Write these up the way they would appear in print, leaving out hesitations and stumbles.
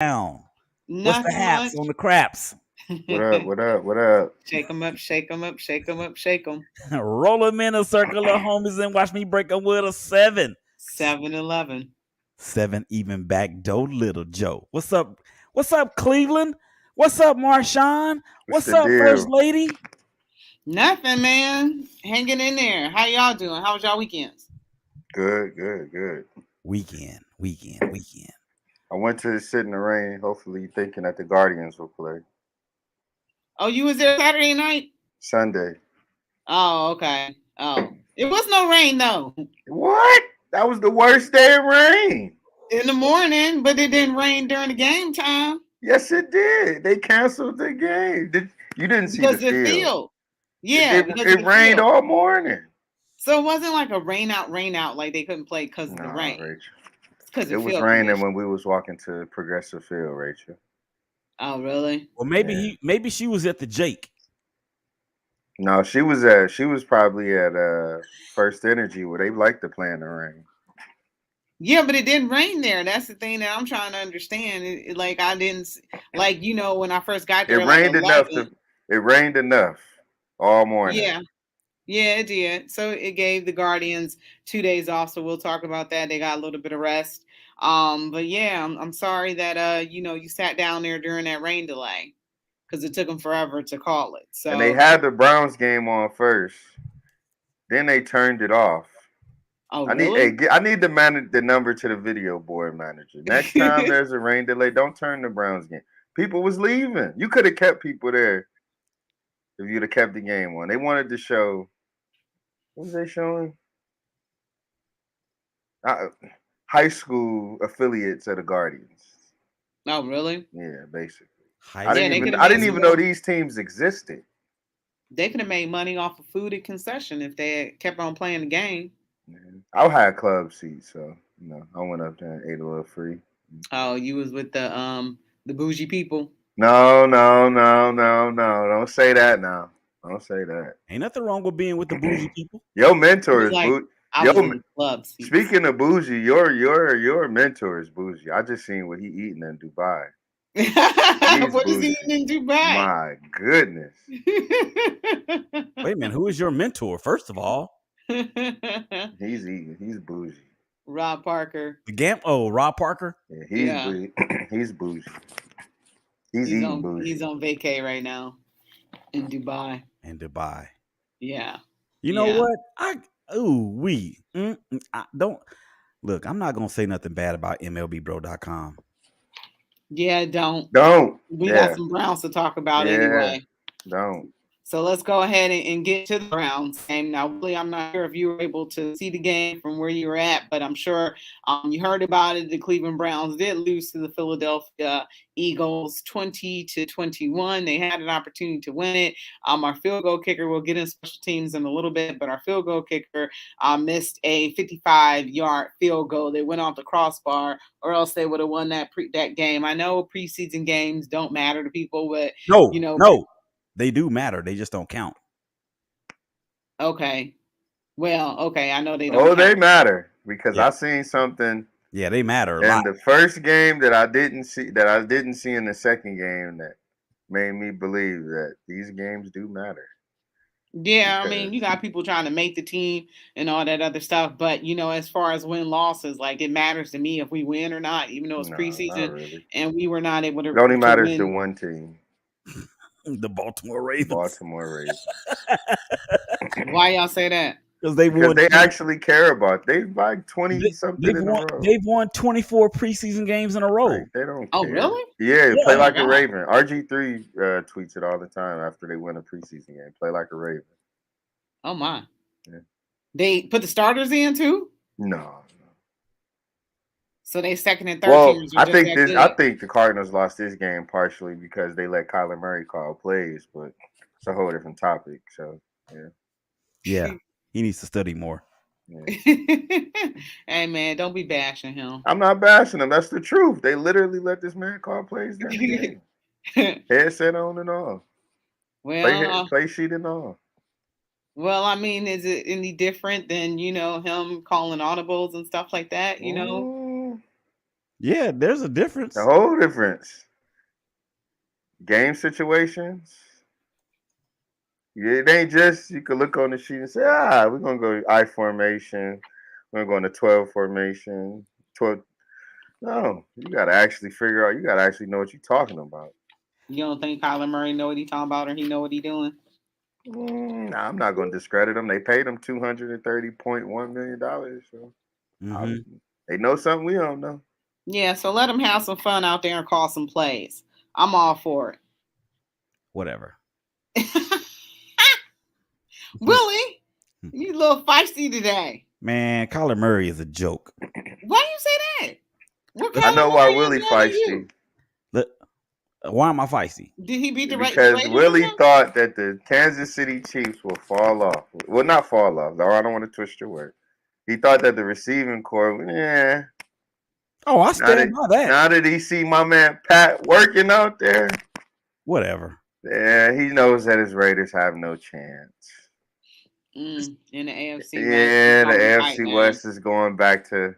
down? What's the Nothing haps on much. the craps? What up? What up? What up? Shake 'em up, shake 'em up, shake 'em up, shake 'em. Roll them in a circle of homies and watch me break them with a 7. 7-Eleven. 7 even back door, little Joe. What's up? What's up, Cleveland? What's up, Marshawn? What's What's the up, First deal? Lady? Nothing, man. Hanging in there. How y'all doing? How was y'all weekends? Good, good, good. Weekend. I went to sit in the rain, hopefully thinking that the Guardians will play Oh, you was there Saturday night? Sunday. Oh, okay. Oh, it was no rain though What? That was the worst day of rain. in the morning, but it didn't rain during the game time Yes, it did. They canceled the game. You didn't see the because the field. field. It, Yeah, it, because of it the rained field. all morning. So it wasn't like a rain out like they couldn't play because of the No, rain. Rachel. It's because It of was field raining condition. when we was walking to Progressive Field, Rachel. Oh, really? Well, Yeah. maybe she was at the Jake. No, she was probably at First Energy where they like to play in the rain. Yeah, but it didn't rain there. That's the thing that I'm trying to understand. Like I didn't like when I first got It there, like rained enough 11. to. It rained enough all morning. Yeah, yeah, it did. So it gave the Guardians 2 days off. So we'll talk about that. They got a little bit of rest. But yeah, I'm sorry that you sat down there during that rain delay because it took them forever to call it. And they So had the Browns game on first. Then they turned it off. oh Hey, really? I need the number to the video board manager. Next time there's a rain delay, don't turn the Browns game. People was leaving. You could have kept people there if you'd have kept the game on. They wanted to show. What was they showing? Uh, High school affiliates of the Guardians. Oh really? Yeah, basically. High Yeah, they school. could have I made didn't some even know more. these teams existed. They could have made money off of food and concession if they had kept on playing the game. Yeah. I had club seats, so I went up there and ate a little free. Oh, you was with the bougie people. No, no, no, no, no. Don't say that now. Don't say that. Ain't nothing wrong with being with the bougie people. Your He mentor was is like, bougie. I Yo, was in the club seats. speaking of bougie, your mentor is bougie. I just seen what he eating in Dubai. He's What is he bougie. eating in Dubai? My goodness. Wait a minute, who is your mentor? First of all, He's eating. He's bougie. Rob Parker. Rob Parker. Yeah, he's Yeah, bougie. He's bougie. He's eating he's bougie. on vacay right now in Dubai. In Dubai. Yeah, You know yeah, what? I don't look. I'm not gonna say nothing bad about MLBBro.com. yeah. Don't Don't. we got Yeah. some Browns to talk about Yeah. anyway? Don't. So let's go ahead and get to the Browns game. Now, Willie, I'm not sure if you were able to see the game from where you were at, but I'm sure you heard about it. The Cleveland Browns did lose to the Philadelphia Eagles 20-21. They had an opportunity to win it. Our field goal kicker, we'll get in special teams in a little bit, but our field goal kicker missed a 55-yard field goal. They went off the crossbar, or else they would have won that game. I know preseason games don't matter to people, but No, they do matter. They just don't count. okay. Well, okay, I know they don't Oh, they count. matter because Yeah, I seen something yeah, they matter a in lot. the first game that I didn't see in the second game that made me believe that these games do matter. Yeah, I mean, Because you got people trying to make the team and all that other stuff, but as far as win losses, like it matters to me if we win or not, even though it's no, not preseason really. and we were not able It only to matters to win. one team, The Baltimore the Ravens, Baltimore Ravens, Why y'all say that? because they've because won they actually care about. They've like 20 they, something they've in a won row. they've won 24 preseason games in a Like row. they don't Oh, care. really? Yeah, Yeah, play Oh my like a God. Raven. RG3 tweets it all the time after they win a preseason game. Play like a Raven. Oh my. Yeah. They put the starters in too? No. So they second and third Well, teamers are just that I good. think the Cardinals lost this game partially because they let Kyler Murray call plays, but it's a whole different topic. So yeah. He needs to study more. yeah. Hey man, don't be bashing him. I'm not bashing them. That's the truth. They literally let this man call plays during the game. Headset on and all. well, Play sheet and all. Well, I mean, is it any different than, him calling audibles and stuff like that, Mm, Yeah, there's a The difference. whole difference. Game situations. Yeah, it ain't just you can look on the sheet and say, we're gonna go I formation. We're gonna go into 12 formation. 12. No, you gotta actually figure out. You gotta actually know what you're talking about. You don't think Kyler Murray know what he talking about or he know what he doing? Nah, I'm not gonna discredit them. They paid him $230.1 million. So Mm-hmm. they know something we don't know. Yeah, so let him have some fun out there and call some plays. I'm all for Whatever. it. Willie, you a little feisty today. Man, Kyler Murray is a joke. Why do you say that? What I Kyler know why Murray is Willie better than you? feisty. Look, why am I feisty? Did he beat the Because Raiders or Willie something? thought that the Kansas City Chiefs will fall off. Well, not fall off, though. I don't want to twist your word. He thought that the receiving core, Oh, I now stand that, by that. now that he see my man Pat working out there, Whatever. yeah, he knows that his Raiders have no chance. In the AFC West, Yeah, the on the fight AFC now. West is going back to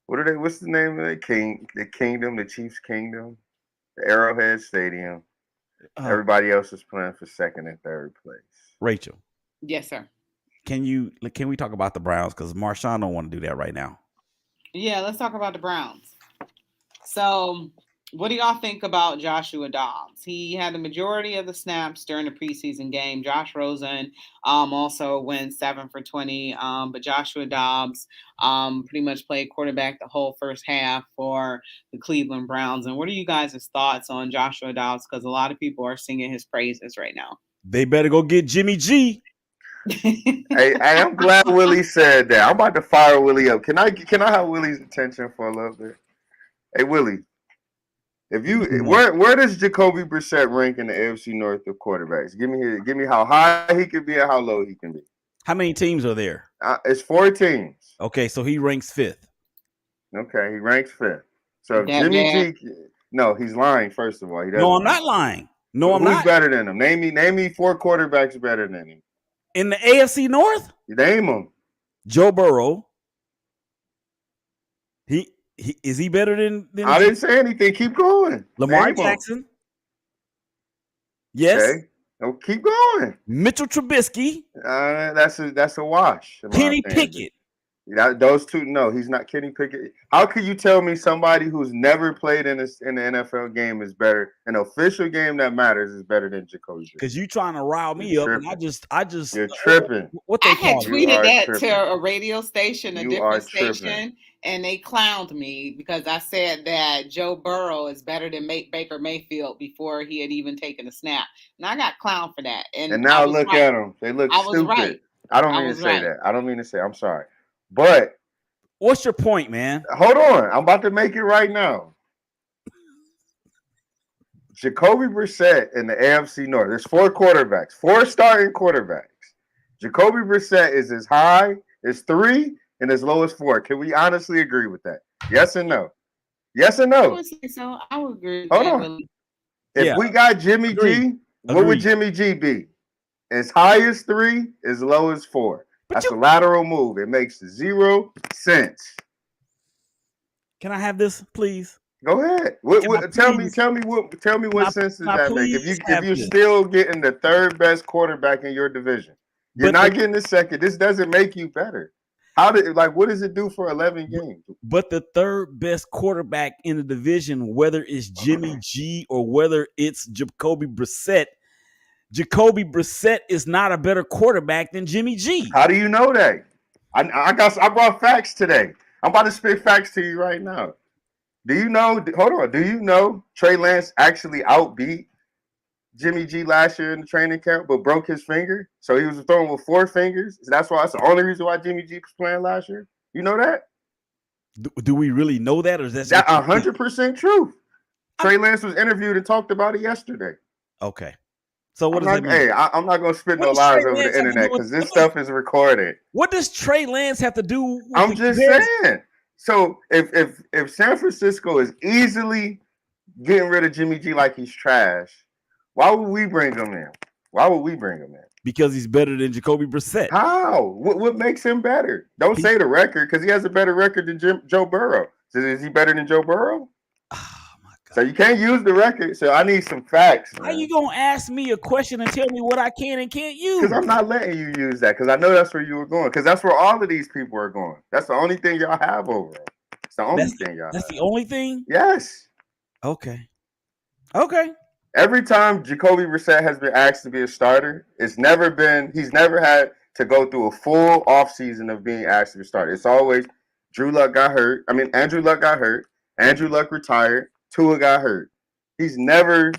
what's the name of it? The Kingdom, the Chiefs Kingdom, the Arrowhead Stadium. Everybody else is playing for second and third place. Rachel. Yes, sir. Can we talk about the Browns? Because Marshawn don't want to do that right now. Yeah, let's talk about the Browns. So, what do y'all think about Joshua Dobbs? He had the majority of the snaps during the preseason game. Josh Rosen also went 7 for 20, but Joshua Dobbs pretty much played quarterback the whole first half for the Cleveland Browns. And what are you guys' thoughts on Joshua Dobbs? Because a lot of people are singing his praises right now. They better go get Jimmy G. Hey, I'm glad Willie said that. I'm about to fire Willie up. Can I have Willie's attention for a little bit? Hey Willie, if you where does Jacoby Brissett rank in the AFC North of quarterbacks? Give me how high he can be and how low he can be. How many teams are there? It's 4 teams. Okay, so he ranks 5th. Okay, he ranks 5th. So if That Jimmy bad? G, no, he's lying. First of all, he doesn't. No, I'm not lying. No, I'm Who's not. better than him? Name me 4 quarterbacks better than him. In the AFC North? Name them. Joe Burrow. Is he better than I didn't say anything. Keep going. Lamar Name 'em. Jackson? Yes. Okay. No, keep going. Mitchell Trubisky. That's a wash. Kenny Pickett. Those two, no, he's not Kenny Pickett. How could you tell me somebody who's never played in the NFL game is better? An official game that matters is better than Jacoby? Because you trying to rile me up, and I just you're tripping. What they I had call tweeted that tripping. to a radio station, a You different are tripping. station, and they clowned me because I said that Joe Burrow is better than Baker Mayfield before he had even taken a snap. And I got clowned for that. And now look at them. They look stupid. Right. I don't mean to say that. I don't mean to say. I'm sorry. But what's your point, man? Hold on. I'm about to make it right now. Jacoby Brissett in the AFC North. There's 4 quarterbacks, 4 starting quarterbacks. Jacoby Brissett is as high as 3 and as low as 4. Can we honestly agree with that? Yes or no? Yes or no? I would say so. I would agree. Hold on. If we got Jimmy G, what would Jimmy G be? As high as 3, as low as 4. That's a lateral move. It makes 0 sense. Can I have this, please? Go ahead. Tell me what sense does that make? If you're still getting the 3rd best quarterback in your division, you're not getting the 2nd. This doesn't make you better. What does it do for 11 games? But the 3rd best quarterback in the division, whether it's Jimmy G or whether it's Jacoby Brissett is not a better quarterback than Jimmy G. How do you know that? I brought facts today. I'm about to spit facts to you right now. Do you know? Hold on. Do you know Trey Lance actually outbeat Jimmy G last year in the training camp, but broke his finger? So he was throwing with 4 fingers. So that's the only reason why Jimmy G was playing last year. You know that? Do we really know that, or is that 100% true? Trey Lance was interviewed and talked about it yesterday. Okay. So what does that mean? Hey, I'm not gonna spit no lies over the internet because this stuff is recorded. What does Trey Lance have to do with I'm just saying. So if San Francisco is easily getting rid of Jimmy G like he's trash, why would we bring him in? Because he's better than Jacoby Brissett. How? What makes him better? Don't say the record because he has a better record than Joe Burrow. So is he better than Joe Burrow? Oh my So God. you can't use the record. So I need some facts, How you man. gonna ask me a question and tell me what I can and can't Because use? I'm not letting you use that. Because I know that's where you were going. Because that's where all of these people are going. That's the only thing y'all have overall. It's the only thing y'all That's have. the only thing. Yes. Okay. Okay. Every time Jacoby Brissett has been asked to be a starter, he's never had to go through a full offseason of being asked to be a starter. It's always Andrew Luck got hurt. Andrew Luck retired. Tua got hurt. He's never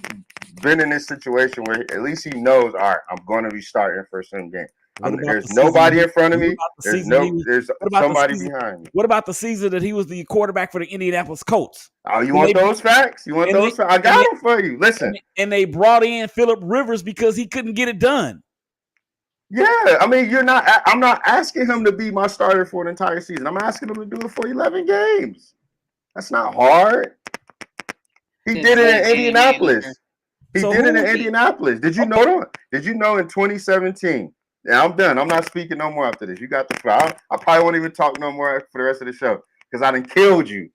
been in this situation where at least he knows, all right, I'm going to be starting for some game. What about the There's season? nobody in front of What me. about the There's season? there's What about the somebody season? behind me. What about the season that he was the quarterback for the Indianapolis Colts? Oh, you want those facts? You want those facts? I got them for you. Listen. And they brought in Phillip Rivers because he couldn't get it done. Yeah, I mean, I'm not asking him to be my starter for an entire season. I'm asking him to do it for 11 games. That's not hard. He did it in Indianapolis. Did you know? Did you know in 2017? Yeah, I'm done. I'm not speaking no more after this. You got the floor. I probably won't even talk no more for the rest of the show because I done killed you.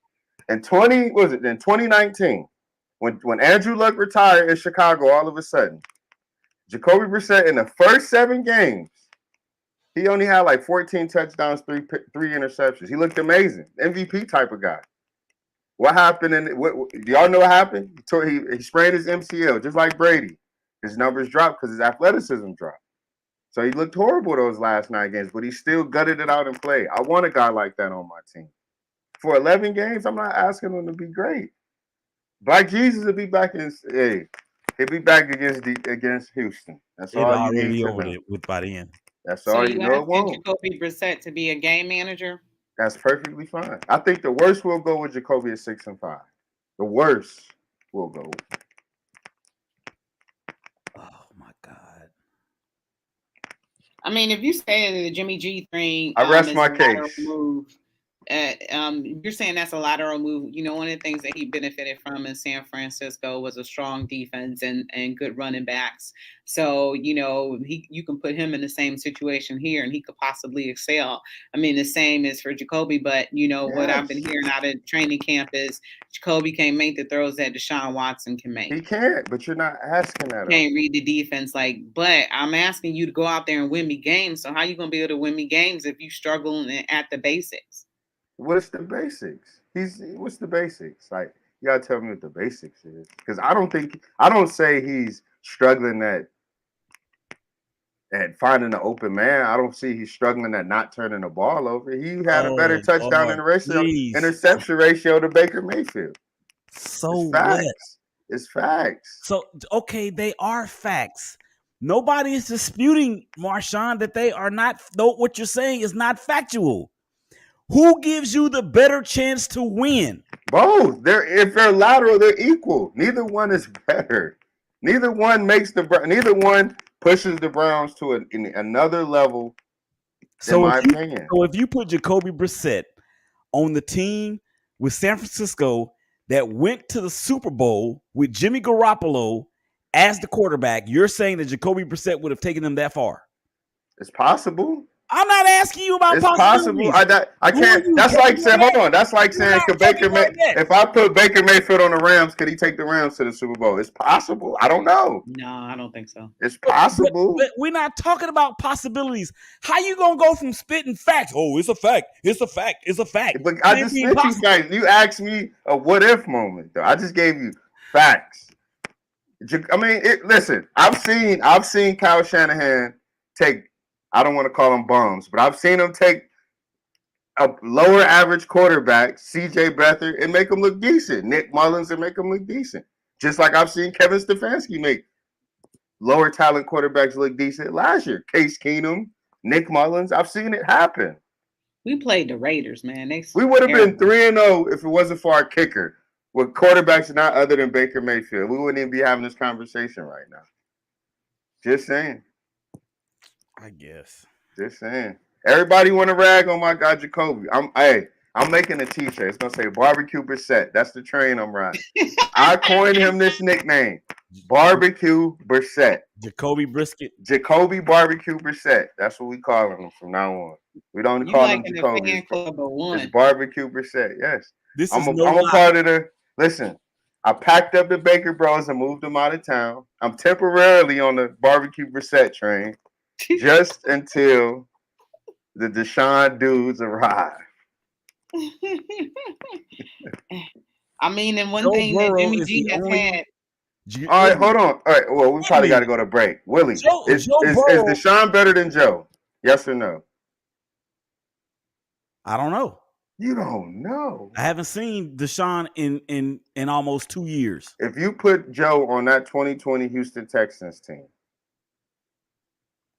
In 2019, when Andrew Luck retired in Chicago, all of a sudden, Jacoby Brissett in the first 7 games, he only had like 14 touchdowns, three interceptions. He looked amazing, MVP type of guy. What happened? Do y'all know what happened? He sprained his MCL, just like Brady. His numbers dropped because his athleticism dropped. So he looked horrible those last 9 games, but he still gutted it out and played. I want a guy like that on my team. For 11 games, I'm not asking him to be great. Black Jesus will be back he'll be back against Houston. That's It'll all you already need be to over know. there with by the end. That's all you know. It won't. Jacoby Brissett to be a game manager. That's perfectly fine. I think the worst will go with Jacoby at 6-5. The worst will go. Oh my God. I mean, if you say the Jimmy G thing, I rest my case. Move, you're saying that's a lateral move. You know, one of the things that he benefited from in San Francisco was a strong defense and good running backs. So, you know, you can put him in the same situation here and he could possibly excel. I mean, the same is for Jacoby, but, you know, what I've been hearing out of training camp is Jacoby can't make the throws that Deshaun Watson can make. He can't, but you're not asking that. Can't read the defense, but I'm asking you to go out there and win me games. So how you going to be able to win me games if you struggle at the basics? What's the basics? What's the basics? Like, you gotta tell me what the basics is, because I don't say he's struggling at finding an open man. I don't see he's struggling at not turning the ball over. He had a better touchdown interception ratio to Baker Mayfield. So It's facts. So okay, they are facts. Nobody is disputing, Marshawn, that they are not. What you're saying is not factual. Who gives you the better chance to win? Both. If they're lateral, they're equal. Neither one is better. Neither one pushes the Browns to another level. In my opinion. So if you put Jacoby Brissett on the team with San Francisco that went to the Super Bowl with Jimmy Garoppolo as the quarterback, you're saying that Jacoby Brissett would have taken them that far? It's possible. I'm not asking you about possibilities. I can't. That's like saying, hold on. That's like saying, if I put Baker Mayfield on the Rams, could he take the Rams to the Super Bowl? It's possible. I don't know. No, I don't think so. It's possible. But we're not talking about possibilities. How you gonna go from spitting facts? Oh, it's a fact. It's a fact. It's a fact. But I just spit you facts. You asked me a what if moment, though. I just gave you facts. I mean, listen. I've seen Kyle Shanahan take. I don't want to call them bums, but I've seen him take a lower average quarterback, C.J. Beathard, and make him look decent. Nick Mullins and make him look decent. Just like I've seen Kevin Stefanski make lower talent quarterbacks look decent last year. Case Keenum, Nick Mullins. I've seen it happen. We played the Raiders, man. We would have been 3-0 if it wasn't for our kicker with quarterbacks not other than Baker Mayfield. We wouldn't even be having this conversation right now. Just saying. I guess. Just saying. Everybody want to rag on my guy Jacoby. I'm making a t-shirt. It's gonna say Barbecue Brissett. That's the train I'm riding. I coined him this nickname. Barbecue Brissett. Jacoby Brisket. Jacoby Barbecue Brissett. That's what we call him from now on. We don't call him Jacoby. It's Barbecue Brissett. Yes. This I'm is a lie. part of the. Listen, I packed up the Baker Bros and moved them out of town. I'm temporarily on the barbecue Brissett train, just until the Deshaun dudes arrive. I mean, and one Joe thing that Burrow Jimmy is G the has only. had. All right, hold on. All right, well, we probably got to Willie, go to break. Willie, Joe is Burrow. Deshaun better than Joe? Yes or no? I don't know. You don't know. I haven't seen Deshaun in almost 2 years. If you put Joe on that 2020 Houston Texans team,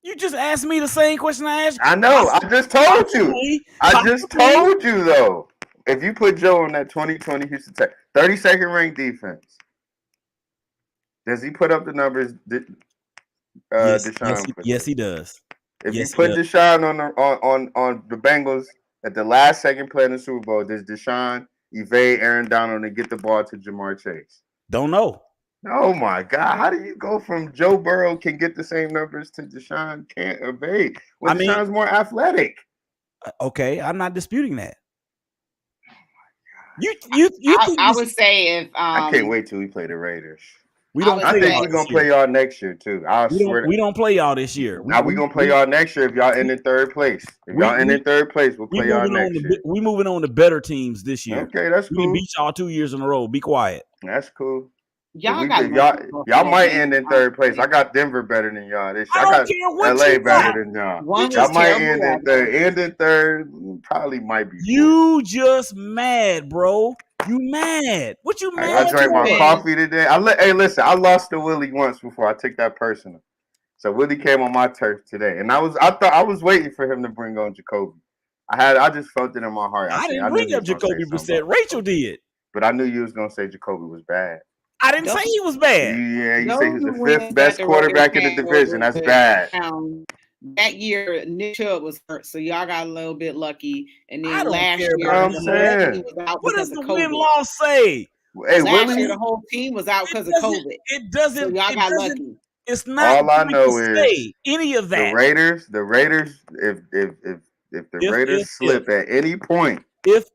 You just asked me the same question I asked. I know. I just told you. I just told you though. If you put Joe on that 2020 Houston Texans, 32nd ranked defense, does he put up the numbers? Deshaun Yes, he does. If Yes, you put Deshaun on the Bengals at the last second play in the Super Bowl, does Deshaun evade Aaron Donald and get the ball to Jamar Chase? Don't know. Oh my God! How do you go from Joe Burrow can get the same numbers to Deshaun can't evade? Well, Deshaun's more athletic. Okay, I'm not disputing that. I would say if I can't wait till we play the Raiders. I think we're gonna play y'all next year too. We don't play y'all this year. Now we gonna play y'all next year if y'all end in third place. If y'all end in third place, we'll play y'all next year. We moving on to better teams this year. Okay, that's cool. We beat y'all 2 years in a row. Be quiet. That's cool. Y'all might end in third place. I got Denver better than y'all this year. I got LA better than y'all. Y'all might end in third. End in third probably might be. You just mad, bro. You mad? What you mad? I drank my coffee today. Hey, listen. I lost to Willie once before. I took that personal. So Willie came on my turf today, and I was waiting for him to bring on Jacoby. I just felt it in my heart. I didn't bring up Jacoby Brissett. Rachel did. But I knew you was gonna say Jacoby was bad. I didn't say he was bad. Yeah, you say he's the fifth best quarterback in the division. That's bad. That year, Nick Chubb was hurt, so y'all got a little bit lucky. And then last year, he was out. What does the win-loss say? Hey, last year, the whole team was out because of COVID. It doesn't. So y'all got lucky. It's not. All I know is any of that. The Raiders. If the Raiders slip at any point, if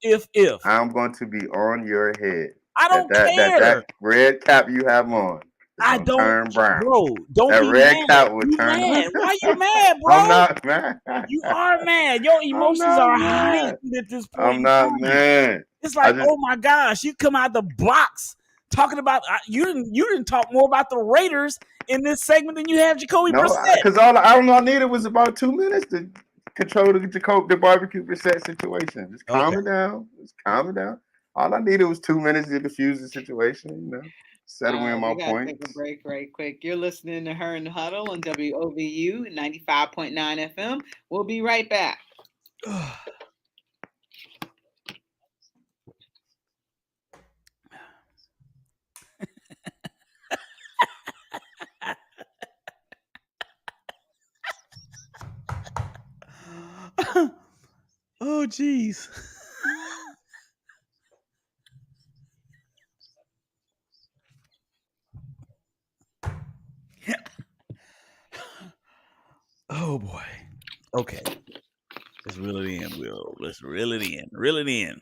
I'm going to be on your head. I don't care. That red cap you have on. I don't turn brown. Bro, don't that be red mad. cap would you turn mad. Why you mad, bro? I'm not mad. You are mad. Your emotions are heightened at this point. I'm not mad. It's like, oh my gosh, you come out the box talking about you didn't talk more about the Raiders in this segment than you have Jacoby Brissett. Because all I needed was about 2 minutes to control the barbecue Brissett situation. Just calm it down. Just calm it down. All I needed was 2 minutes to diffuse the situation, settle in my points. Take a break right quick. You're listening to Her in the Huddle on WOVU 95.9 FM. We'll be right back. Oh, geez. Oh boy. Okay. Let's reel it in, Will. Let's reel it in. Reel it in.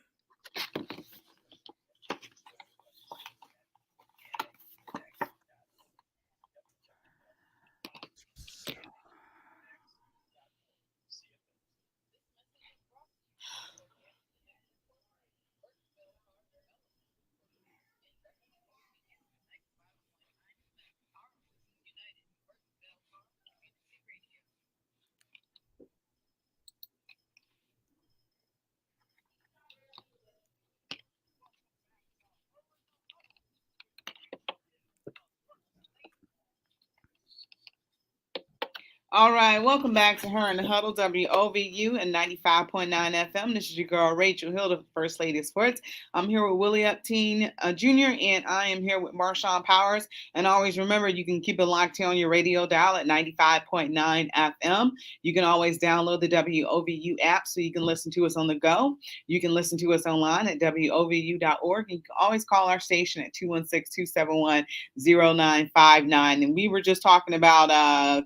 All right, welcome back to Her in the Huddle, WOVU and 95.9 FM. This is your girl, Rachel Hill, the First Lady of Sports. I'm here with Willie Upteen Jr., and I am here with Marshawn Powers. And always remember, you can keep it locked here on your radio dial at 95.9 FM. You can always download the WOVU app so you can listen to us on the go. You can listen to us online at WOVU.org. And you can always call our station at 216-271-0959. And we were just talking about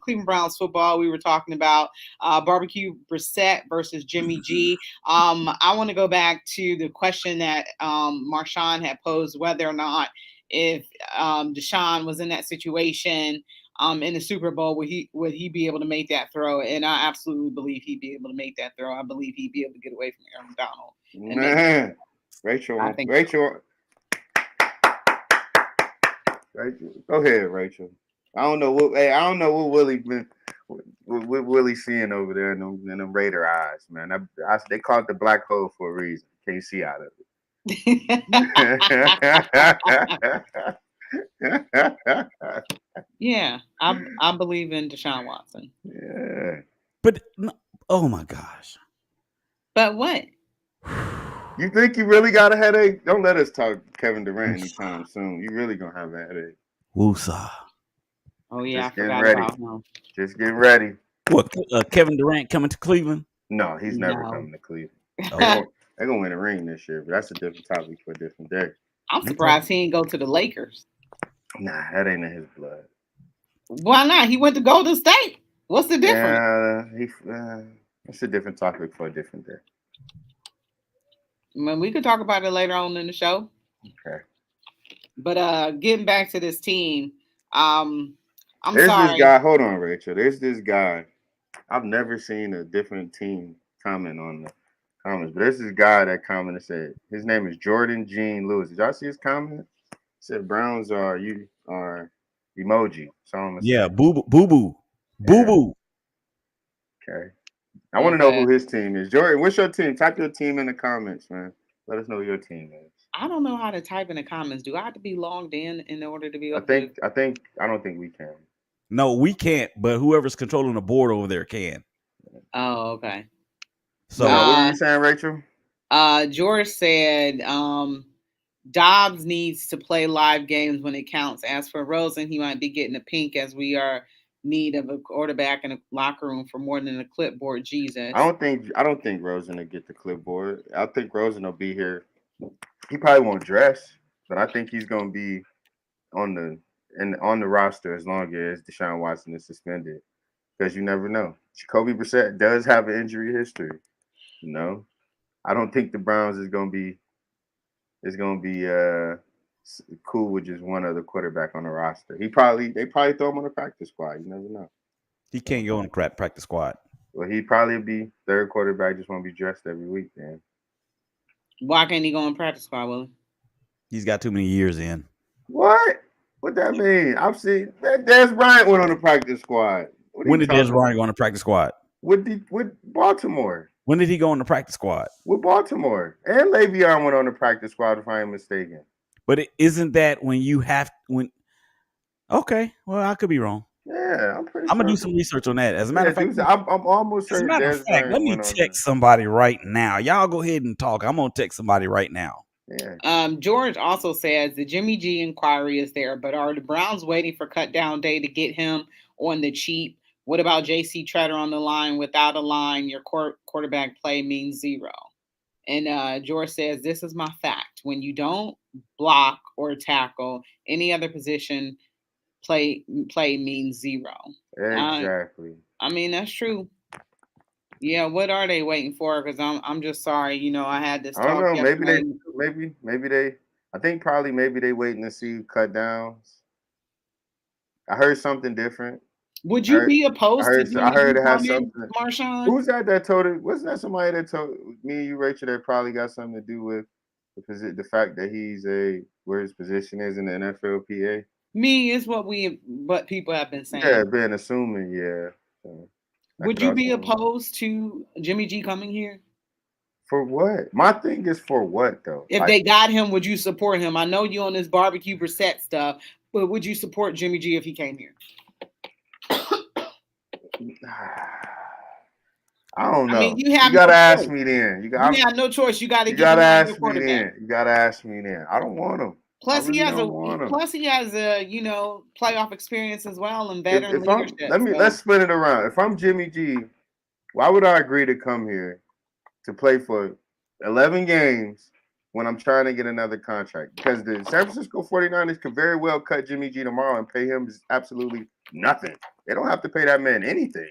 Cleveland Browns football football. We were talking about barbecue Brissett versus Jimmy G. I want to go back to the question that Marshawn had posed, whether or not if Deshaun was in that situation in the Super Bowl, would he be able to make that throw? And I absolutely believe he'd be able to make that throw. I believe he'd be able to get away from Aaron Donald. Man, Rachel, go ahead, Rachel. I don't know what Willie been, what Willie seeing over there in them Raider eyes, man. They call it the black hole for a reason. Can't see out of it. Yeah, I believe in Deshaun Watson. Yeah, but oh my gosh. But what? You think you really got a headache? Don't let us talk Kevin Durant anytime soon. You really gonna have a headache. Woosah. Oh yeah, Just I forgot ready. about him. Just get ready. What? Kevin Durant coming to Cleveland? No, he's never coming to Cleveland. Oh. They're gonna win a ring this year, but that's a different topic for a different day. I'm surprised he didn't go to the Lakers. Nah, that ain't in his blood. Why not? He went to Golden State. What's the difference? Yeah, it's a different topic for a different day. We could talk about it later on in the show. Okay. But getting back to this team, I'm There's sorry. This guy. Hold on, Rachel. There's this guy. I've never seen a different team comment on the comments, but there's this guy that commented said his name is Jordan Jean Lewis. Did y'all see his comment? He said Browns are emoji. So yeah, boo boo. Okay. I want to know who his team is. Jordan, what's your team? Type your team in the comments, man. Let us know who your team is. I don't know how to type in the comments. Do I have to be logged in order to be able I don't think we can. No, we can't, but whoever's controlling the board over there can. Oh, okay. So what were you saying, Rachel? George said Dobbs needs to play live games when it counts. As for Rosen, he might be getting a pink as we are need of a quarterback in a locker room for more than a clipboard. Jesus. I don't think Rosen will get the clipboard. I think Rosen will be here. He probably won't dress, but I think he's gonna be on the roster as long as Deshaun Watson is suspended. Because you never know. Jacoby Brissett does have an injury history. You know? I don't think the Browns is gonna be cool with just one other quarterback on the roster. They probably throw him on the practice squad. You never know. He can't go on the practice squad. Well, he'd probably be third quarterback. Just want to be dressed every week, man. Why can't he go on practice squad, Willie? He's got too many years in. What? What that mean? I've seen that Dez Bryant went on the practice squad. When did Dez Bryant go on the practice squad? With Baltimore. When did he go on the practice squad? With Baltimore. And Le'Veon went on the practice squad, if I am mistaken. But isn't that okay, well, I could be wrong. Yeah, I'm gonna do some research on that. As a matter of fact, I'm almost certain. As a matter of fact, let me text somebody right now. Y'all go ahead and talk. I'm gonna text somebody right now. Yeah. George also says the Jimmy G inquiry is there, but are the Browns waiting for cut down day to get him on the cheap? What about J.C. Treader on the line? Without a line, your quarterback play means zero. And George says, this is my fact. When you don't block or tackle any other position, play means zero. Exactly. I mean, that's true. Yeah, what are they waiting for? Because I'm just sorry. You know, I had this talk. I don't know. Maybe they. I think probably maybe they waiting to see cut downs. I heard something different. Would you be opposed to? I heard it has something. Marshawn? Who's that told it? Wasn't that somebody that told me and you, Rachel, that probably got something to do with the fact that he's where his position is in the NFLPA? Me is what people have been saying. Yeah, been assuming. Yeah. So, would you be opposed to Jimmy G coming here? For what? My thing is for what though? If they got him, would you support him? I know you on this barbecue Brissett stuff, but would you support Jimmy G if he came here? I don't know. I mean, you gotta ask me then. You have no choice. You gotta ask me then. You gotta ask me then. I don't want him. Plus, he has a playoff experience as well and veteran leadership. Let's spin it around. If I'm Jimmy G, why would I agree to come here to play for 11 games when I'm trying to get another contract? Because the San Francisco 49ers could very well cut Jimmy G tomorrow and pay him absolutely nothing. They don't have to pay that man anything.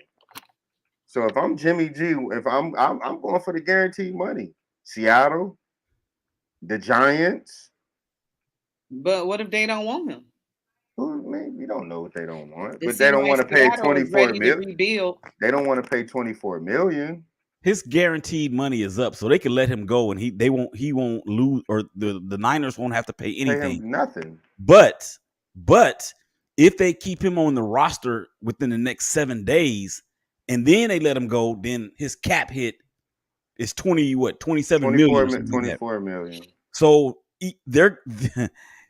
So if I'm Jimmy G, if I'm going for the guaranteed money. Seattle, the Giants. But what if they don't want him? Man, we don't know what they don't want, It but they seems don't like want to pay Seattle is 24 ready to million. rebuild. They don't want to pay 24 million. His guaranteed money is up, so they can let him go, and he won't lose, or the Niners won't have to pay anything. Pay him nothing. But if they keep him on the roster within the next 7 days, and then they let him go, then his cap hit is 27 million. 24 million. So they're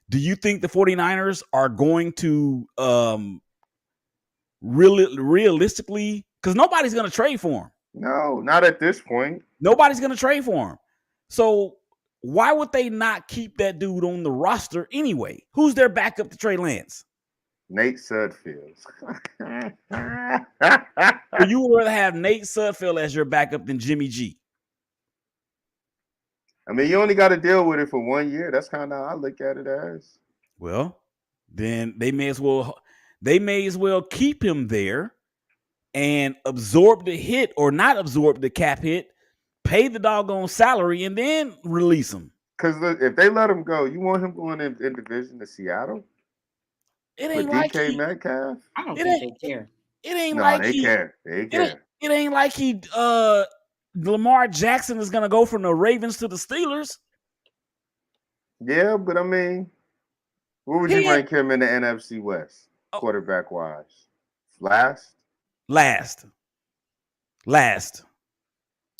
do you think the 49ers are going to realistically, because nobody's going to trade for him? No, not at this point. Nobody's going to trade for him. So why would they not keep that dude on the roster anyway? Who's their backup to Trey Lance? Nate Sudfeld. So you would rather have Nate Sudfeld as your backup than Jimmy G? I mean, you only got to deal with it for 1 year. That's kind of how I look at it as. Well, then they may as well keep him there and absorb the hit, or not absorb the cap hit, pay the doggone salary, and then release him. Because if they let him go, you want him going in division to Seattle? It ain't with like DK Metcalf? I don't think they care. It ain't No, like they care. They care. It ain't like Lamar Jackson is gonna go from the Ravens to the Steelers. Yeah, but I mean, where would you rank him in the NFC West, quarterback wise? Last.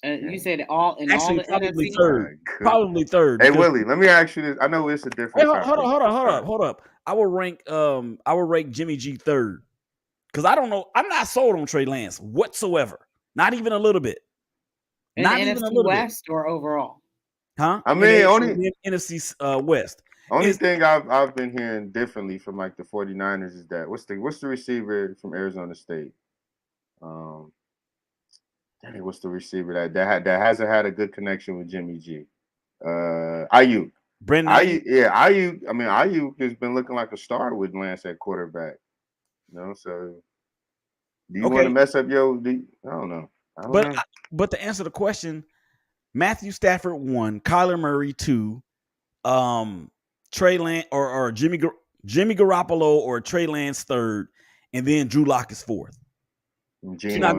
You said all in Actually, all the probably NFC? third. Probably third. Hey Willie, let me ask you this. I know it's a different. Hey, hold up. I will rank Jimmy G third, because I don't know. I'm not sold on Trey Lance whatsoever. Not even a little bit. In Not the even NFC a little West bit. or overall? Huh? I mean, NFC West. Only thing I've been hearing differently from like the 49ers is that what's the receiver from Arizona State? What's the receiver that hasn't had a good connection with Jimmy G? Ayuk. Brandon Ayuk. Yeah, Ayuk. I mean, Ayuk has been looking like a star with Lance at quarterback. You know, so do you want to mess up your? I don't know. But to answer the question, Matthew Stafford 1, Kyler Murray 2, Trey Lance or Jimmy Garoppolo or Trey Lance 3rd, and then Drew Lock is 4th. You're not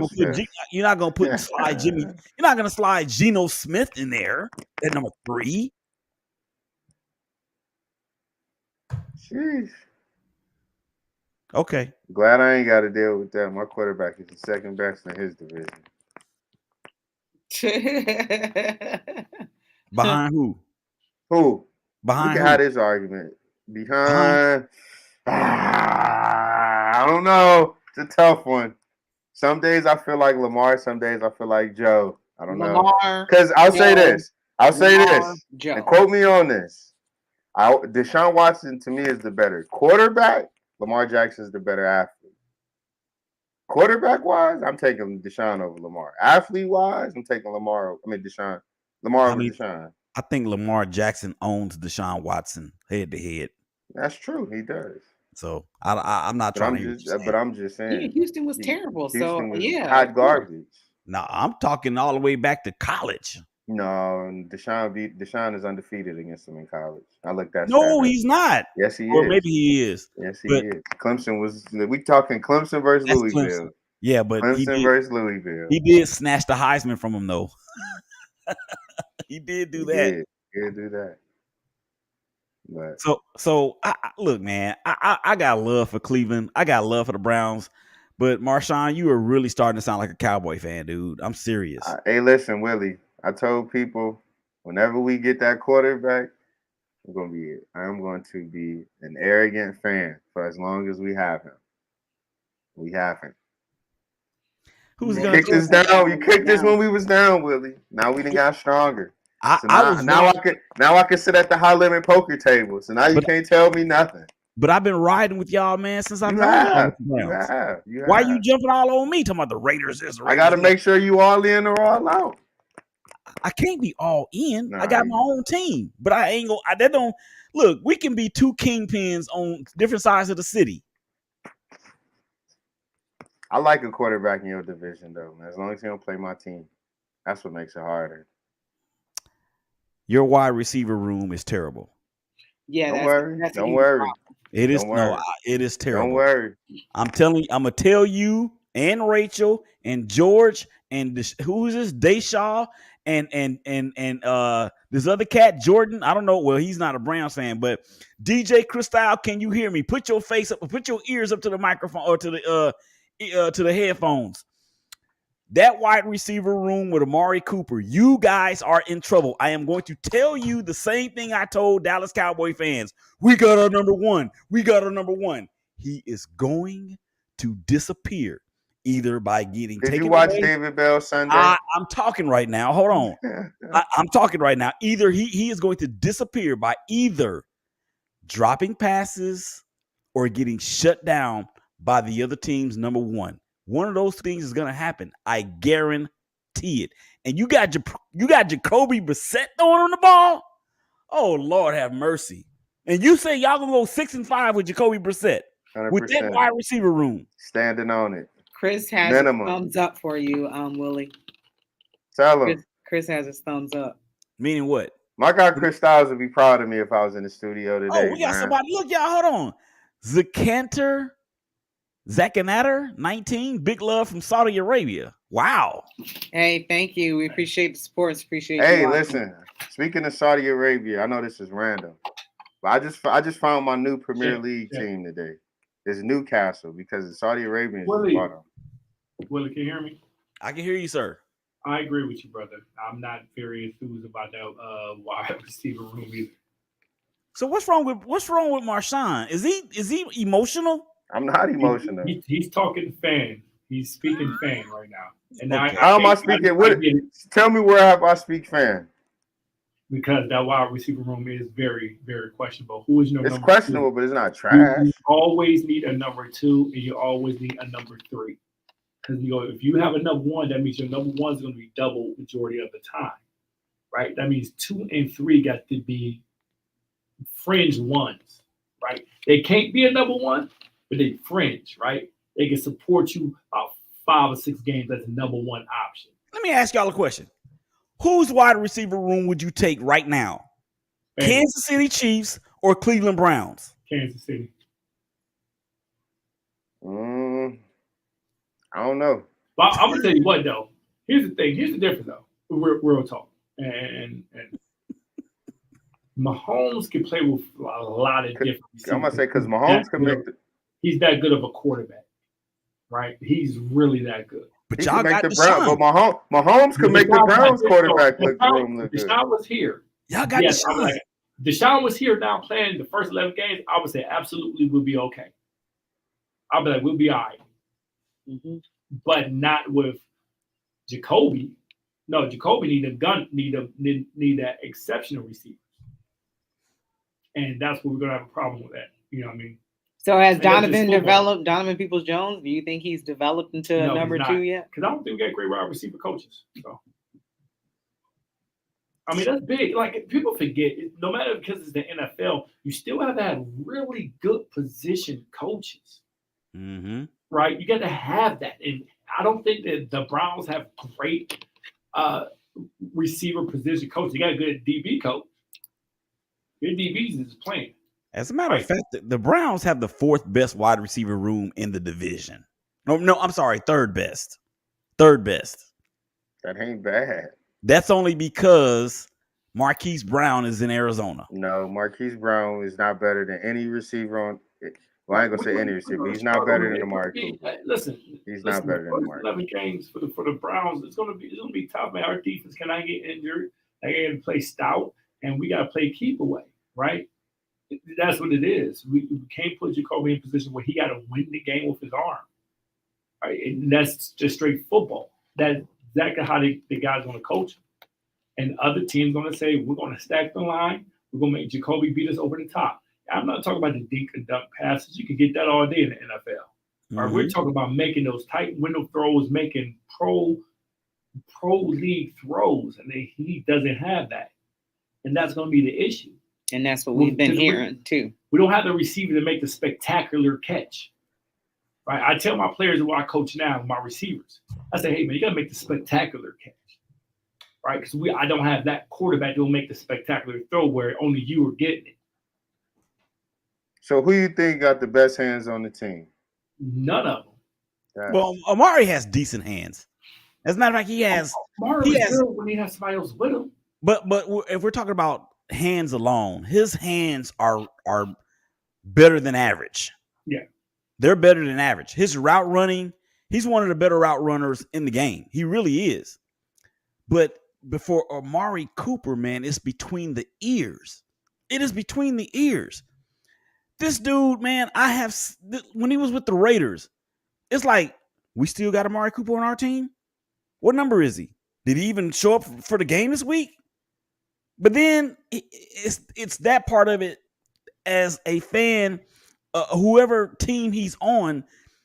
gonna put slide Jimmy. You're not gonna slide Geno Smith in there at number 3. Jeez. Okay. Glad I ain't got to deal with that. My quarterback is the second best in his division. Behind who? Who? Behind we can who? have this argument. Behind I don't know. It's a tough one. Some days I feel like Lamar. Some days I feel like Joe. I don't know. Because I'll say this. Joe. And quote me on this. Deshaun Watson to me is the better quarterback. Lamar Jackson is the better athlete. Quarterback wise, I'm taking Deshaun over Lamar. Athlete wise, I'm taking Deshaun. Lamar over Deshaun. I think Lamar Jackson owns Deshaun Watson head to head. That's true. He does. So I'm not trying to. But I'm just saying. Yeah, Houston was terrible. Houston was yeah, hot garbage. No, I'm talking all the way back to college. No, Deshaun is undefeated against him in college. I looked that. No, he's not. Yes, he is. Or maybe he is. Yes, he is. Clemson was. We talking Clemson versus Louisville. Clemson. Yeah, but Clemson versus Louisville. He did snatch the Heisman from him, though. He did do that. He did do that. But so look, man, I got love for Cleveland. I got love for the Browns. But Marshawn, you are really starting to sound like a Cowboy fan, dude. I'm serious. Hey, listen, Willie. I told people whenever we get that quarterback, I'm going to be an arrogant fan for as long as we have him. We have him. Who's going to kick us down? You kicked us when we was down, Willie. Now we done got stronger. Now I can sit at the high limit poker table. So now you can't tell me nothing. But I've been riding with y'all, man, since I've You have. Why you jumping all on me talking about the Raiders? I got to make sure you all in or all out. I can't be all in. I got my own team, but I ain't gonna. That don't look. We can be two kingpins on different sides of the city. I like a quarterback in your division, though, man. As long as he don't play my team, that's what makes it harder. Your wide receiver room is terrible. Yeah, Don't that's worry. a Don't huge worry. It is Don't worry. it is terrible. Don't worry. I'm gonna tell you and Rachel and George and who is this Dayshaw and this other cat Jordan. I don't know. Well, he's not a Browns fan, but DJ Cristal, can you hear me? Put your face up, put your ears up to the microphone or to the headphones. That wide receiver room with Amari Cooper, you guys are in trouble. I am going to tell you the same thing I told Dallas Cowboy fans. We got our number one. We got our number one. He is going to disappear either by getting Did taken you watch away. David Bell Sunday? I'm talking right now. Hold on. I'm talking right now. Either he is going to disappear by either dropping passes or getting shut down by the other team's number one. One of those things is going to happen. I guarantee it. And you got Jacoby Brissett throwing on the ball? Oh, Lord have mercy. And you say y'all going to go 6-5 with Jacoby Brissett 100%. with that wide receiver room. Standing on it. Chris has Minimum. a thumbs up for you, Willie. Tell him. Chris has his thumbs up. Meaning what? My guy Chris Styles would be proud of me if I was in the studio today. Oh, we got somebody. Look, y'all, hold on. Zakanatter, 19, big love from Saudi Arabia. Wow. Hey, thank you. We appreciate the supports. Appreciate you. Hey, listen. Speaking of Saudi Arabia, I know this is random, but I just found my new Premier League team today. It's Newcastle because the Saudi Arabians bought them. Willie, can you hear me? I can hear you, sir. I agree with you, brother. I'm not very enthused about that wide receiver room either. So what's wrong with Marshawn? Is he emotional? I'm not emotional. He's talking fan. He's speaking fan right now. And okay. How am I speaking? Tell me where have I speak fan? Because that wide receiver room is very, very questionable. Who is your number? It's questionable, but it's not trash. You always need a number 2, and you always need a number 3. Because if you have a number 1, that means your number 1 is going to be double majority of the time, right? That means 2 and 3 got to be fringe ones, right? They can't be a number 1, but they fringe, right? They can support you about 5 or 6 games as a number 1 option. Let me ask y'all a question. Whose wide receiver room would you take right now? Kansas City Chiefs or Cleveland Browns? Kansas City. I don't know. But I'm gonna tell you what though. Here's the thing. Here's the difference though. Real talk. And Mahomes can play with a lot of different receivers. I'm gonna say because Mahomes can make he's that good of a quarterback, right? He's really that good. But y'all got the Browns. But Mahomes could make the Browns quarterback look good. Deshaun was here. Y'all got Deshaun. Like, Deshaun was here now playing the first 11 games. I would say absolutely we'll be okay. I'll be like, we'll be all right. Mm-hmm. But not with Jacoby. No, Jacoby need that exceptional receiver. And that's where we're gonna have a problem with that. You know what I mean? So has Donovan developed, Donovan Peoples-Jones? Do you think he's developed into a number 2 yet? Because I don't think we got great wide receiver coaches. So I mean, that's big. Like, people forget, no matter because it's the NFL, you still have to have really good position coaches. Mm-hmm. Right? You got to have that. And I don't think that the Browns have great receiver position coaches. You got a good DB coach. Your DBs is playing. As a matter of fact, the Browns have the 4th best wide receiver room in the division. No, I'm sorry, 3rd best. 3rd best. That ain't bad. That's only because Marquise Brown is in Arizona. No, Marquise Brown is not better than any receiver on. Well, I ain't gonna say any receiver. He's not better than Amari Cooper. Listen, he's not better than Amari. 11 games for the Browns. It's gonna be tough, man. Our defense cannot get injured. They got to play stout, and we got to play keep away, right? That's what it is. We can't put Jacoby in a position where he got to win the game with his arm, right? And that's just straight football. That's exactly how the guys going to coach him. And other teams going to say, we're going to stack the line. We're going to make Jacoby beat us over the top. I'm not talking about the dink and dunk passes. You can get that all day in the NFL. Mm-hmm. Right? We're talking about making those tight window throws, making pro league throws, and he doesn't have that. And that's going to be the issue. And that's what we've been hearing too. We don't have the receiver to make the spectacular catch. right? I tell my players who I coach now, my receivers, I say, hey man, you gotta make the spectacular catch, right? Because I don't have that quarterback who'll make the spectacular throw where only you are getting it. So who you think got the best hands on the team? None of them. Well, Amari has decent hands. As a matter of fact, he has. Amari was good when he has somebody else with him. But if we're talking about hands alone, his hands are better than average. Yeah, they're better than average. His route running, he's one of the better route runners in the game. He really is. But before Amari Cooper, man, it's between the ears. It is between the ears. This dude, man, when he was with the Raiders, it's like, we still got Amari Cooper on our team? What number is he? Did he even show up for the game this week? But then it's that part of it as a fan, whoever team he's on,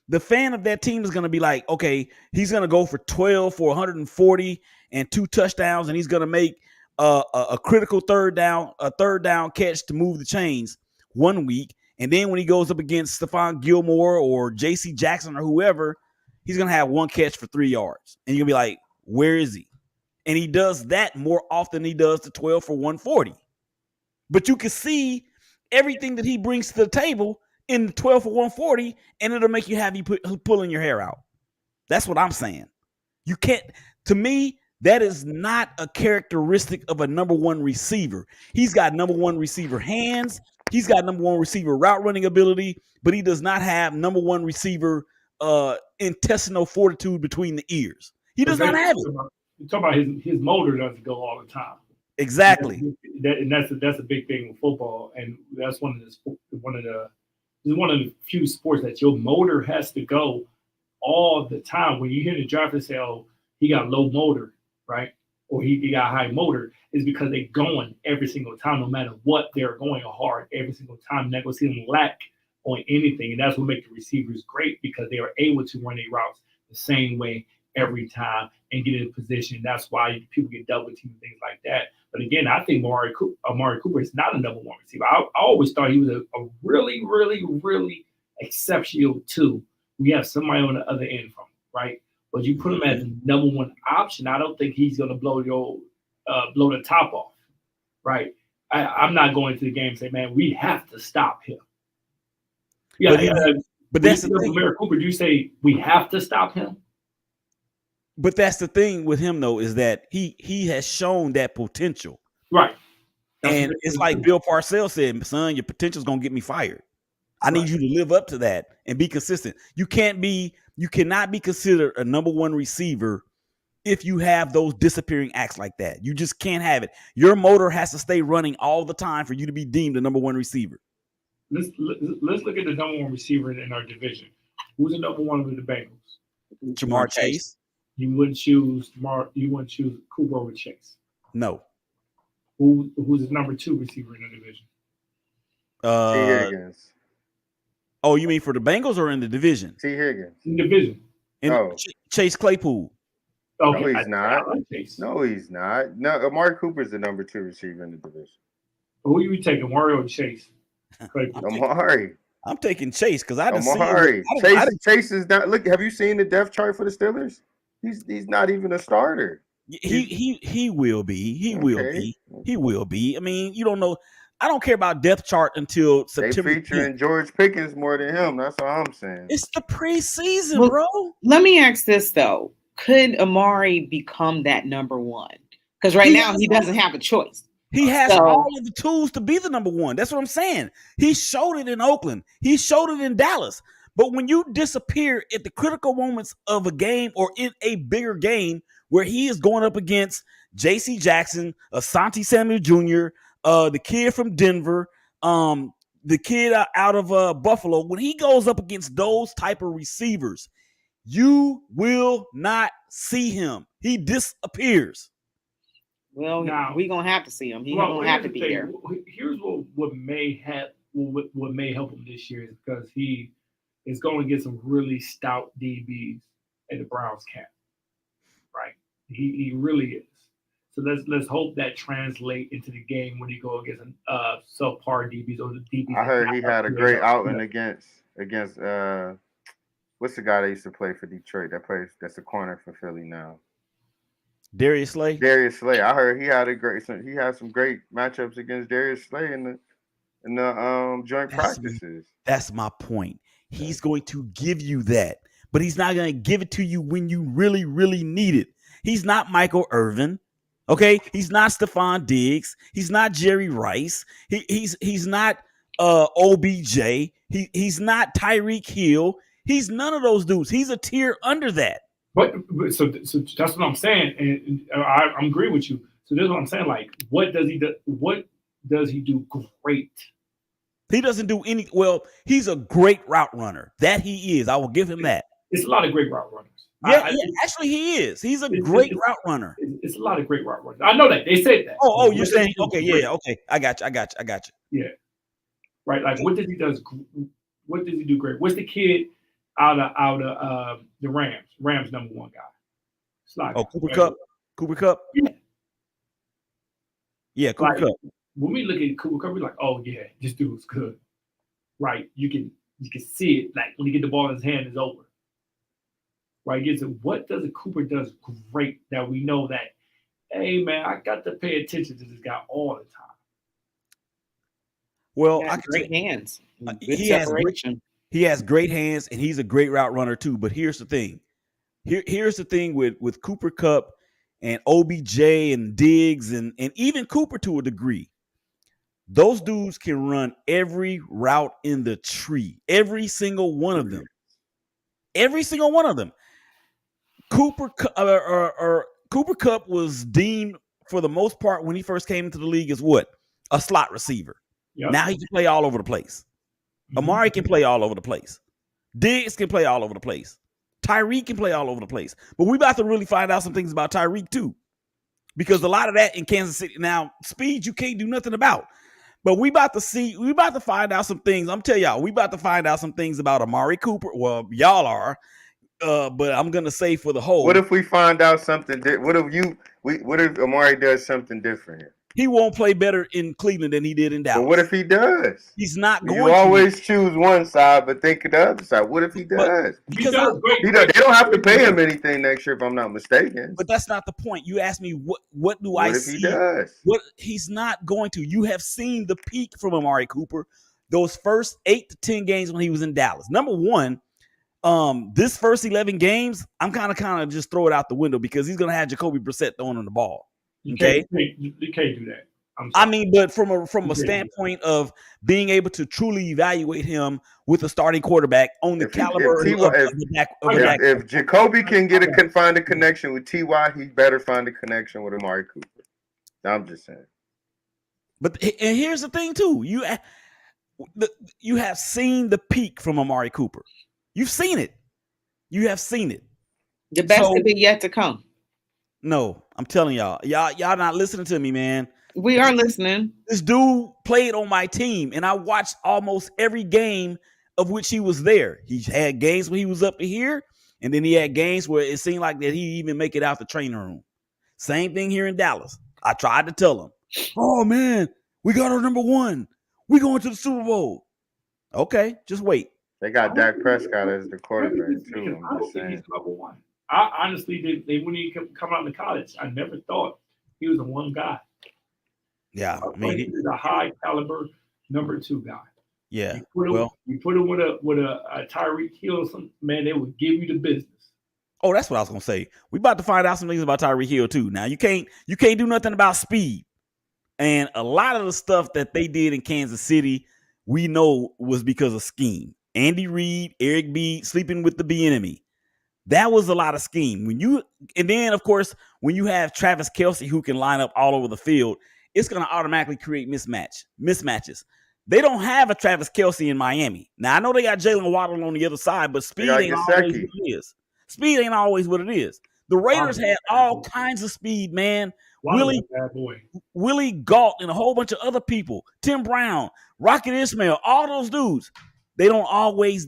the fan of that team is going to be like, okay, he's going to go for 12 for 140 and 2 touchdowns, and he's going to make a critical third down catch to move the chains one week. And then when he goes up against Stephon Gilmore or J.C. Jackson or whoever, he's going to have 1 catch for 3 yards. And you're going to be like, where is he? And he does that more often than he does the 12 for 140. But you can see everything that he brings to the table in the 12 for 140, and it'll make you pulling your hair out. That's what I'm saying. You can't, to me, that is not a characteristic of a number one receiver. He's got number one receiver hands. He's got number one receiver route running ability, but he does not have number one receiver intestinal fortitude between the ears. He does not have it. You talk about his motor doesn't go all the time. Exactly. That's a big thing with football, and that's one of the few sports that your motor has to go all the time. When you hear the driver say, "Oh, he got low motor," right, or he got high motor, is because they're going every single time, no matter what, they're going hard every single time. You're not going to see them lack on anything, and that's what makes the receivers great, because they are able to run their routes the same way every time and get in position. That's why people get double team and things like that. But again, I think Amari Cooper is not a number one receiver. I always thought he was a really, really, really exceptional 2. We have somebody on the other end from him, right? But you put him as the number one option, I don't think he's going to blow the top off, right? I'm not going to the game and say, man, we have to stop him. Yeah, but that's the thing. Amari Cooper, do you say we have to stop him? But that's the thing with him, though, is that he has shown that potential. Right. And it's like Bill Parcells said, son, your potential is going to get me fired. I need you to live up to that and be consistent. You cannot be considered a number one receiver if you have those disappearing acts like that. You just can't have it. Your motor has to stay running all the time for you to be deemed a number one receiver. Let's look at the number one receiver in our division. Who's the number one with the Bengals? Jamar Chase. You wouldn't choose Cooper over Chase. No. Who's the number 2 receiver in the division? T. Higgins. Oh, you mean for the Bengals or in the division? T. Higgins. In the division. Chase Claypool. Okay. No, he's not. No, he's not. No, Amari Cooper's the number 2 receiver in the division. Who are you taking, Amari or Chase? Amari. I'm taking Chase because I didn't see Amari. Chase is not. Look, have you seen the depth chart for the Steelers? He's not even a starter. He will be. He will be. I mean, you don't know. I don't care about depth chart until September. They featuring George Pickens more than him. That's all I'm saying. It's the preseason, bro. Let me ask this though: could Amari become that number one? Because right now he doesn't have a choice. He has all of the tools to be the number one. That's what I'm saying. He showed it in Oakland. He showed it in Dallas. But when you disappear at the critical moments of a game or in a bigger game where he is going up against J.C. Jackson, Asante Samuel Jr., the kid from Denver, the kid out of Buffalo, when he goes up against those type of receivers, you will not see him. He disappears. Well, we're going to have to see him. He's going to have to be there. Here's what may help him this year is because he is going to get some really stout DBs at the Browns camp, right? He really is. So let's hope that translate into the game when he go against subpar DBs or the DBs. I heard he had a great outing against What's the guy that used to play for Detroit? That's a corner for Philly now. Darius Slay. Darius Slay. I heard he had some great matchups against Darius Slay in the joint practices. That's my point. He's going to give you that, but he's not going to give it to you when you really, really need it. He's not Michael Irvin. Okay, he's not Stephon Diggs. He's not Jerry Rice. He's not OBJ. He's not Tyreek Hill. He's none of those dudes. He's a tier under that. But so that's what I'm saying, and I agree with you. So this is what I'm saying. Like, what does he do? What does he do great? He doesn't do any. Well, he's a great route runner. That he is. I will give him that. It's a lot of great route runners. Yeah, actually, he is. He's a great route runner. It's a lot of great route runners. I know that they said that. Oh, you're saying okay? Yeah, okay. I got you. Yeah, right. Like, what does he do? What does he do great? What's the kid out of the Rams? Rams #1 guy. Cooper Kupp. Cooper Kupp. Yeah, Cooper Kupp. When we look at Cooper Kupp, we're like, oh yeah, this dude's good. Right? You can see it. Like when he get the ball in his hand, it's over. Right? What does a Cooper does great that we know that, hey man, I got to pay attention to this guy all the time. Well, I great hands. Good he separation. He has great hands, and he's a great route runner too. But here's the thing. Here's the thing with Cooper Kupp and OBJ and Diggs and even Cooper to a degree. Those dudes can run every route in the tree. Every single one of them. Every single one of them. Cooper Kupp was deemed, for the most part, when he first came into the league, as what? A slot receiver. Yep. Now he can play all over the place. Amari can play all over the place. Diggs can play all over the place. Tyreek can play all over the place. But we about to really find out some things about Tyreek too. Because a lot of that in Kansas City. Now, speed you can't do nothing about. But we about to find out some things. I'm telling y'all, we about to find out some things about Amari Cooper. Well, y'all are. But I'm gonna say for the whole. What if we find out something? What if Amari does something different here? He won't play better in Cleveland than he did in Dallas. But what if he does? He's not going to. You always choose one side, but think of the other side. What if he does? They don't have to pay him anything next year, if I'm not mistaken. But that's not the point. You asked me what do I see? What if he does? What he's not going to. You have seen the peak from Amari Cooper those first 8 to 10 games when he was in Dallas. Number one, this first 11 games, I'm kind of just throw it out the window because he's going to have Jacoby Brissett throwing on the ball. Okay, you can't do that. I mean, but from a standpoint of being able to truly evaluate him with a starting quarterback on the caliber of the back. If Jacoby can find a connection with T.Y., he better find a connection with Amari Cooper. I'm just saying. But and here's the thing too: you have seen the peak from Amari Cooper. You've seen it. You have seen it. The best could be yet to come. No, I'm telling y'all not listening to me, man. We are listening. This dude played on my team, and I watched almost every game of which he was there. He had games where he was up to here, and then he had games where it seemed like that he even make it out the training room. Same thing here in Dallas. I tried to tell him, oh, man, we got our number one. We going to the Super Bowl. Okay, just wait. They got Dak Prescott as the quarterback, too. I don't think he's number one. I honestly did. When he come out of college, I never thought he was a one guy. Yeah, I mean, he's a high caliber number 2 guy. Yeah, you put him with a Tyreek Hill, man, they would give you the business. Oh, that's what I was gonna say. We about to find out some things about Tyreek Hill too. Now you can't do nothing about speed, and a lot of the stuff that they did in Kansas City, we know was because of scheme. Andy Reid, Eric B, sleeping with the Bieniemy. That was a lot of scheme. And then of course when you have Travis Kelce who can line up all over the field, it's going to automatically create mismatches. They don't have a Travis Kelce in Miami. Now, I know they got Jalen Waddle on the other side, but speed ain't always what it is. Speed ain't always what it is. The Raiders had all kinds of speed, man. Willie Gault and a whole bunch of other people. Tim Brown, Rocket Ismail, all those dudes.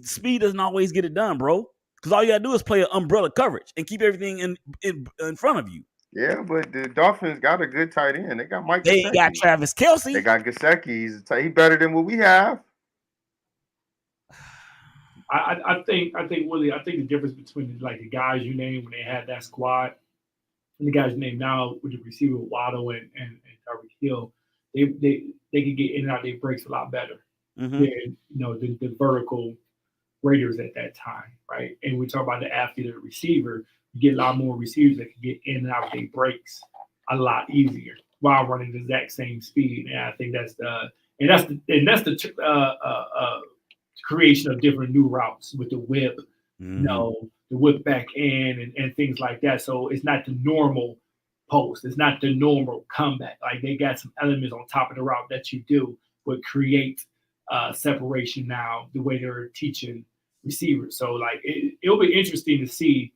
Speed doesn't always get it done, bro. Because all you got to do is play an umbrella coverage and keep everything in front of you. Yeah, but the Dolphins got a good tight end. They got Mike. They got Travis Kelce. They got Gesicki. He's better than what we have. I think Willie. I think the difference between like the guys you named when they had that squad and the guys you named now with the receiver Waddle and Tyreek Hill, they can get in and out their breaks a lot better Mm-hmm. than the vertical Raiders at that time, right? And we talk about the athlete or the receiver, you get a lot more receivers that can get in and out of their breaks a lot easier while running the exact same speed. And I think that's the creation of different new routes with the whip, Mm-hmm. the whip back in and things like that. So it's not the normal post. It's not the normal comeback. Like they got some elements on top of the route that you do would create separation now, the way they're teaching receivers. So like it'll be interesting to see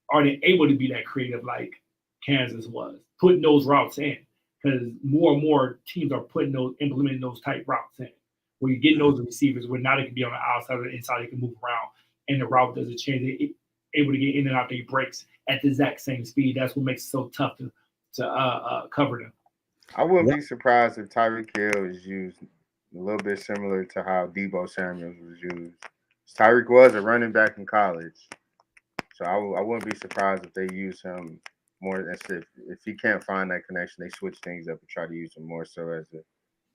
are they able to be that creative like Kansas was, putting those routes in, because more and more teams are implementing those type routes in, where you're getting those receivers where now they can be on the outside or the inside, they can move around, and the route doesn't change. They're able to get in and out their breaks at the exact same speed. That's what makes it so tough to cover them. I wouldn't be surprised if Tyreek Hill is used a little bit similar to how Deebo Samuels was used. Tyreek was a running back in college, so I wouldn't be surprised if they use him more. If he can't find that connection, they switch things up and try to use him more so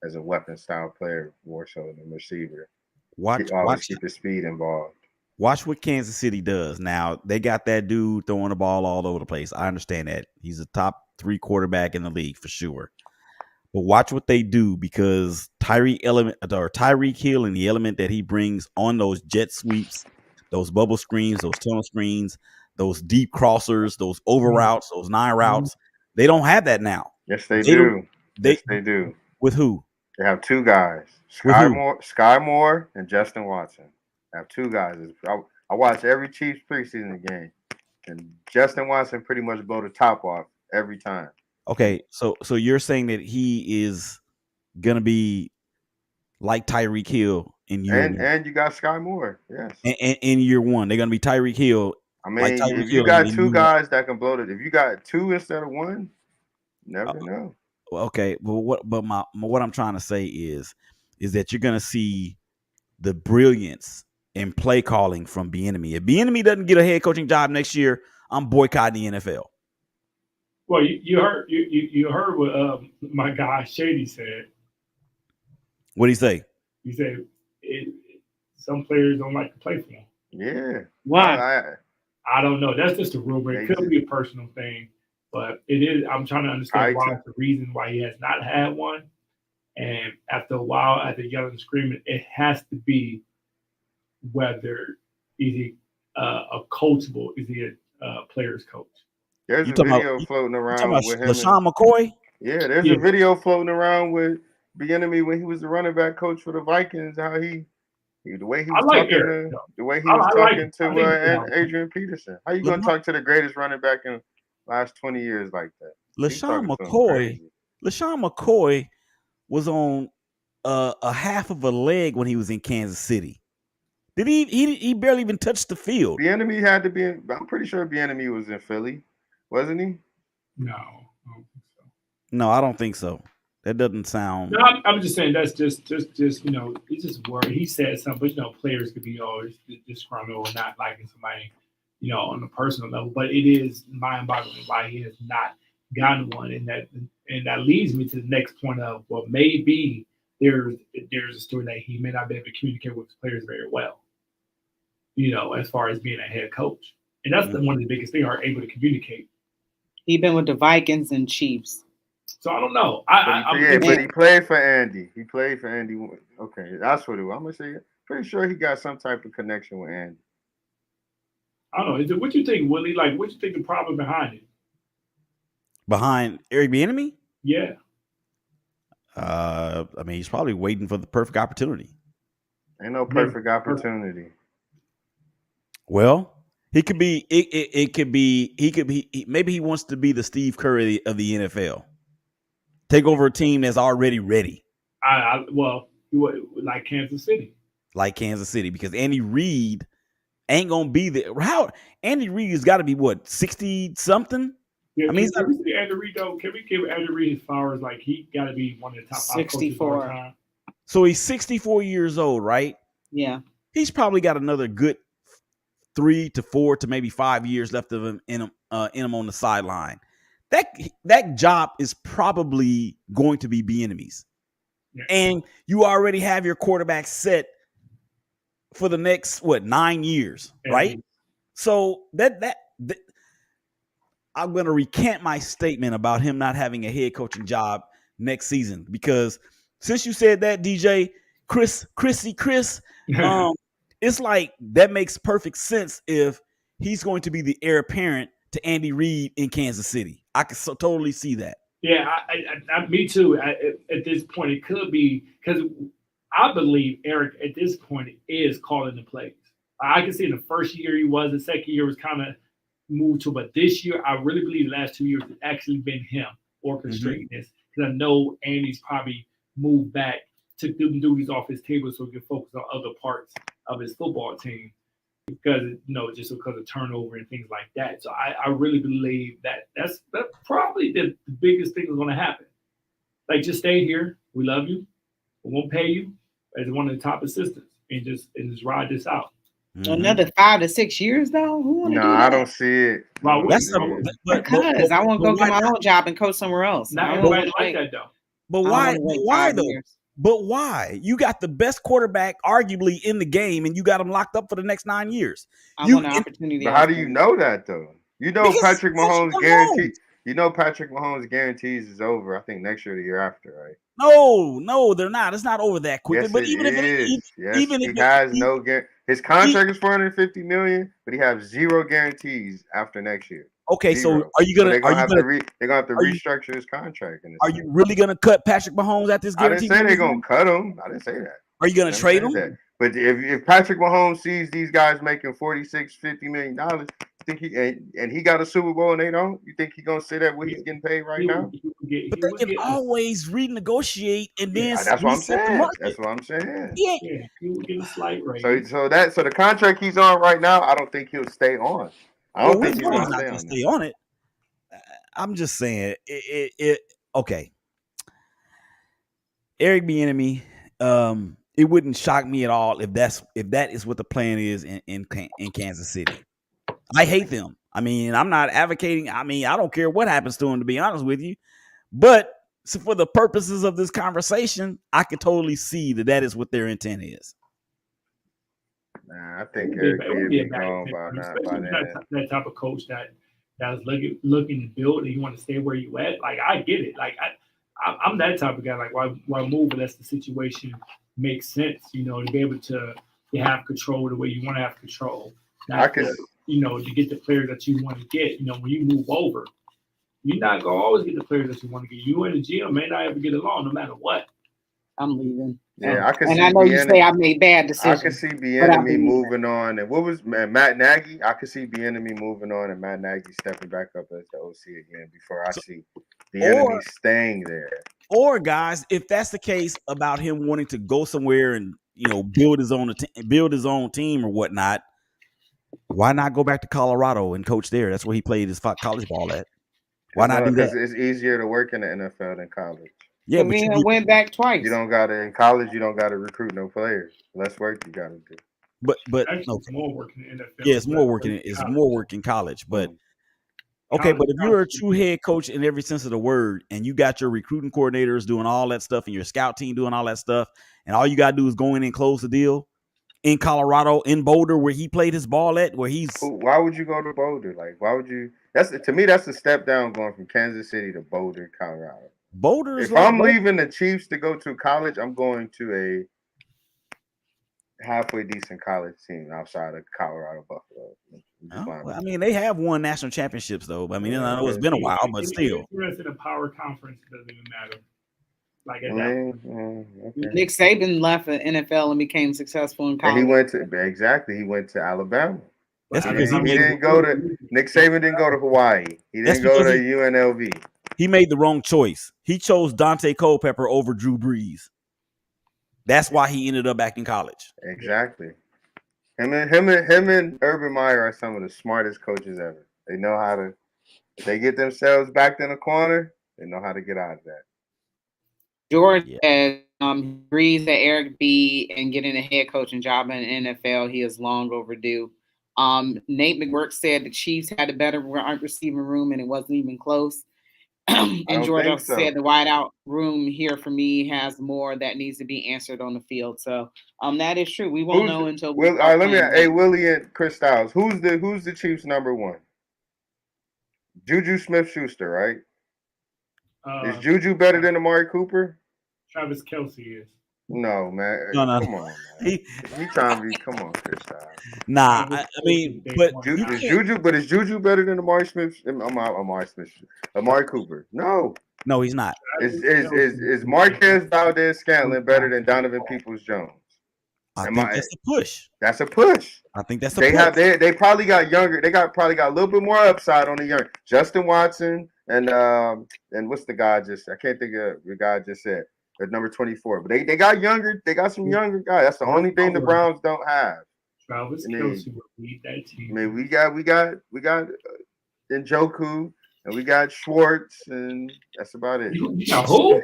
as a weapon style player, more so than a receiver. Always keep his speed involved. Watch what Kansas City does. Now, they got that dude throwing the ball all over the place. I understand that. He's a top 3 quarterback in the league for sure. But watch what they do, because Tyreek Hill and the element that he brings on those jet sweeps, those bubble screens, those tunnel screens, those deep crossers, those over routes, those 9 routes, they don't have that now. Yes, they do. Yes, they do. With who? They have 2 guys, Sky Moore and Justin Watson. They have 2 guys. I watch every Chiefs preseason game, and Justin Watson pretty much blow the top off every time. Okay, so you're saying that he is gonna be like Tyreek Hill in year one. And you got Sky Moore, yes. And in year one, they're gonna be Tyreek Hill. I mean, like if you got 2 guys that can blow it, if you got 2 instead of 1, never know. Okay, but what I'm trying to say is that you're gonna see the brilliance in play calling from Bieniemy. If Bieniemy doesn't get a head coaching job next year, I'm boycotting the NFL. Well, you heard what my guy Shady said. What did he say? He said some players don't like to play for him. Yeah. Why? I don't know. That's just a rumor. It could be a personal thing, but it is. I'm trying to understand why. The reason why he has not had one, and after a while, after yelling and screaming, it has to be whether is he a coachable? Is he a player's coach? There's a video floating around with him. LaShawn McCoy? Yeah, there's a video floating around with Bieniemy when he was the running back coach for the Vikings. How the way he was talking to Adrian Peterson. How you gonna talk to the greatest running back in the last 20 years like that? LaShawn McCoy was on a half of a leg when he was in Kansas City. Did he barely even touch the field? Bieniemy had to be in. I'm pretty sure Bieniemy was in Philly, wasn't he? No, I don't think so. No, I don't think so. That doesn't sound. No, I'm just saying that's just it's just word. He said something, but players could be always disgruntled or not liking somebody, on a personal level. But it is mind-boggling why he has not gotten one, and that leads me to the next point of maybe there's a story that he may not be able to communicate with his players very well. As far as being a head coach, and that's one of the biggest things, are able to communicate. He's been with the Vikings and Chiefs. So I don't know. But he played for Andy. He played for Andy. Okay, that's what it was. I'm gonna say. Pretty sure he got some type of connection with Andy. I don't know. What you think, Willie? Like, what you think the problem behind it? Behind Eric Bieniemy? Yeah. I mean, he's probably waiting for the perfect opportunity. Ain't no perfect opportunity. Well, he could be. It could be. He could be. Maybe he wants to be the Steve Curry of the NFL. Take over a team that's already ready. Like Kansas City. Like Kansas City, because Andy Reid ain't gonna be there. How Andy Reid has got to be 60 something? Yeah, I mean, can we Andy Reid though? Can we give Andy Reid his flowers? Like he got to be one of the top 5 coaches of all time. So he's 64 years old, right? Yeah. he's probably got another good 3 to 4 to maybe 5 years left of him in him on the sideline. That job is probably going to be Bieniemy's. Yeah. And you already have your quarterback set for the next 9 years, right? So that I'm going to recant my statement about him not having a head coaching job next season, because since you said that, DJ, Chris, it's like that makes perfect sense if he's going to be the heir apparent to Andy Reid in Kansas City. I can totally see that. Yeah, me too. At this point, it could be because I believe Eric at this point is calling the plays. I can see in the first year he was, the second year was kind of moved to, but this year I really believe the last 2 years it's actually been him orchestrating this, because I know Andy's probably moved back, took them duties off his table so he can focus on other parts of his football team, because just because of turnover and things like that. So I really believe that's probably the biggest thing that's going to happen. Like, just stay here. We love you. We won't pay you as one of the top assistants, and just ride this out. Another 5 to 6 years, though. Who want to do that? I don't see it. Well, because I want to go get my own job and coach somewhere else. Not everybody like that, though. But why? Why though? But why? You got the best quarterback arguably in the game, and you got him locked up for the next 9 years. I want an opportunity. But how do you know that though? You know Patrick Mahomes guaranteed. You know Patrick Mahomes guarantees is over. I think next year, or the year after, right? No, they're not. It's not over that quickly. Yes, but even if he has no guarantee, his contract is $450 million, but he has zero guarantees after next year. Okay, so are you gonna? They're gonna have to restructure his contract. Are you really gonna cut Patrick Mahomes at this guarantee? I didn't say they're gonna cut him. I didn't say that. Are you gonna trade him? But if Patrick Mahomes sees these guys making $46-50 million, think he got a Super Bowl and they don't, you think he's gonna sit at what he's getting paid right now? But they can always renegotiate and then that's what I'm saying. That's what I'm saying. Yeah, he will get a slight raise. So the contract he's on right now, I don't think he'll stay on. I don't think he's not gonna stay on it. I'm just saying okay. Eric Bieniemy, it wouldn't shock me at all if that is what the plan is in Kansas City. I hate them. I mean, I'm not advocating. I mean, I don't care what happens to him, to be honest with you. But so for the purposes of this conversation, I can totally see that is what their intent is. Nah, I think Eric Bieniemy gone by that type of coach that's looking to build, and you want to stay where you at. Like, I get it. Like, I'm that type of guy. Like, why move unless the situation makes sense? To be able to have control the way you want to have control. To get the players that you want to get. When you move over, you're not gonna always get the players that you want to get. You and the GM may not ever get along, no matter what. I'm leaving. Yeah, I can and see. I know you say I made bad decisions. I can see Bieniemy moving on, and what was Matt Nagy? I could see Bieniemy moving on, and Matt Nagy stepping back up as the OC again before I see Bieniemy staying there. Or guys, if that's the case about him wanting to go somewhere and build his own team or whatnot, why not go back to Colorado and coach there? That's where he played his college ball at. Why not do that? Because it's easier to work in the NFL than college. Yeah, but he went back twice. You don't gotta in college. You don't gotta recruit no players. Less work you gotta do. But it's more work in the NFL. Yeah, it's more work in college. But okay, but if you're a true head coach in every sense of the word, and you got your recruiting coordinators doing all that stuff, and your scout team doing all that stuff, and all you gotta do is go in and close the deal in Colorado, in Boulder, where he played his ball at, where he's. Why would you go to Boulder? Like, why would you? That's a step down going from Kansas City to Boulder, Colorado. Boulder is. If I'm leaving the Chiefs to go to college, I'm going to a halfway decent college team outside of Colorado, Buffalo. I mean, they have won national championships, though. I mean, I know it's been a while, but still. If in a power conference, it doesn't even matter. Like at that okay. Nick Saban left the NFL and became successful in college. And he went to Alabama. That's because Nick Saban didn't go to Hawaii. He didn't go to UNLV. He made the wrong choice. He chose Dante Culpepper over Drew Brees. That's why he ended up back in college. Exactly. Him and Urban Meyer are some of the smartest coaches ever. They know how to. If they get themselves backed in a corner, they know how to get out of that. George Yeah. says agrees that Eric B and getting a head coaching job in the NFL, he is long overdue. Nate McGurk said the Chiefs had a better receiving room and it wasn't even close. I And don't George think also so. said the wideout room here for me has more that needs to be answered on the field. So that is true. We won't know until we All start right, playing. hey, Willie and Chris Styles. Who's the Chiefs number one? Juju Smith-Schuster, right? Is Juju better than Amari Cooper? Travis Kelce is. No, man. No. Come on, man. He trying to be. Come on, Chris Styles. Nah, I mean, but is Juju better than Amari Cooper? No. No, he's not. Is Marquez Valdez-Scantling better than Donovan Peoples-Jones? I think that's a push. That's a push. I think that's a push. They probably got younger. They probably got a little bit more upside on the young Justin Watson and what's the guy I can't think of the guy I just said at number 24. But they got younger. They got some younger guys. That's the only thing the Browns don't have. Travis Kelce would lead that team. I mean, we got Njoku and we got Schwartz and that's about it. You got who?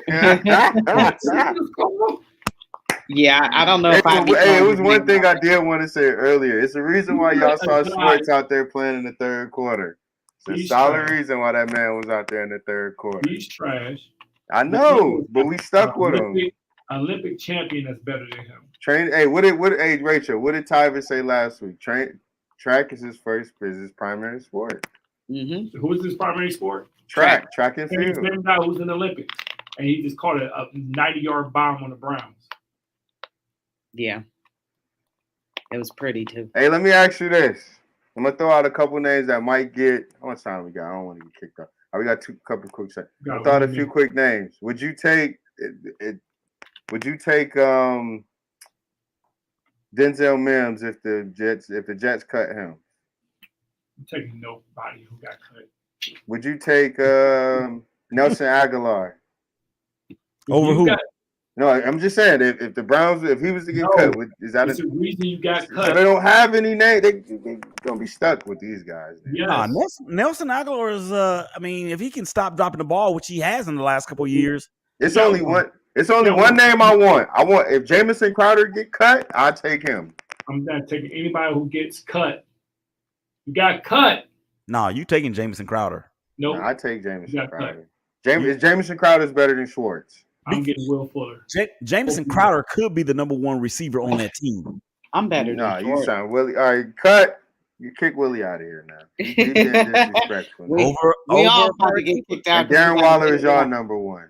Yeah, I don't know if it was one thing I did want to say earlier. It's the reason why y'all saw Schwartz out there playing in the third quarter. It's a solid reason why that man was out there in the third quarter. He's trash. I know, but we stuck with him. Olympic champion that's better than him. Rachel, what did Tyvis say last week? Track is his primary sport. Mm-hmm. So who is his primary sport? Track and field. He's the same guy who's in the Olympics, and he just caught a 90-yard bomb on the Browns. Yeah, it was pretty too. Hey, let me ask you this. I'm gonna throw out a couple names that might get. How much time we got? I don't want to get kicked off. We got couple quick seconds. I thought a few quick names. Would you take it? Would you take Denzel Mims if the Jets cut him? I'm taking nobody who got cut. Would you take Nelson Aguilar? Over who? No, I'm just saying if the Browns, if he was to get cut, is that the reason you got cut? So they don't have any name. They gonna be stuck with these guys. Yes. Nelson Aguilar is. I mean, if he can stop dropping the ball, which he has in the last couple of years, it's only one. It's only one name I want. If Jamison Crowder get cut, I'll take him. I'm not taking anybody who gets cut. You got cut. No, you taking Jamison Crowder. No, I take Jamison Crowder. Jamison Crowder is better than Schwartz. I'm getting Will Fuller. Jamison Crowder could be the number one receiver on that team. I'm better. No, you sound Willie. All right, cut. You kick Willie out of here now. He's being disrespectful. we all probably get kicked out. And Darren Waller is your number one.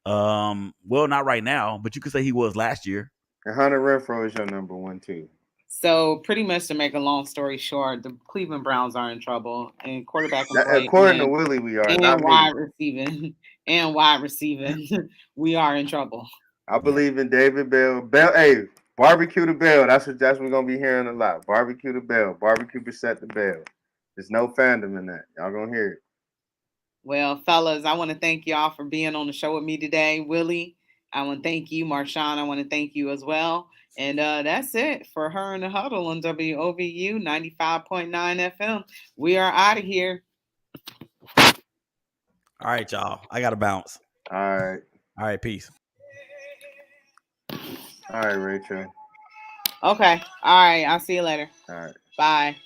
Well, not right now, but you could say he was last year. And Hunter Renfrow is your number one too. So pretty much to make a long story short, the Cleveland Browns are in trouble, and quarterback. According to Willie, we are. And wide receiving, we are in trouble. I believe in David Bell. Hey, barbecue the Bell. That's what we're gonna be hearing a lot. Barbecue the Bell. Barbecue Brissett the Bell. There's no fandom in that. Y'all gonna hear it. Well, fellas, I want to thank y'all for being on the show with me today. Willie, I want to thank you. Marshawn, I want to thank you as well. And that's it for Her in the Huddle on WOVU 95.9 FM. We are out of here. All right, y'all. I got to bounce. All right. Peace. All right, Rachel. Okay. All right. I'll see you later. All right. Bye.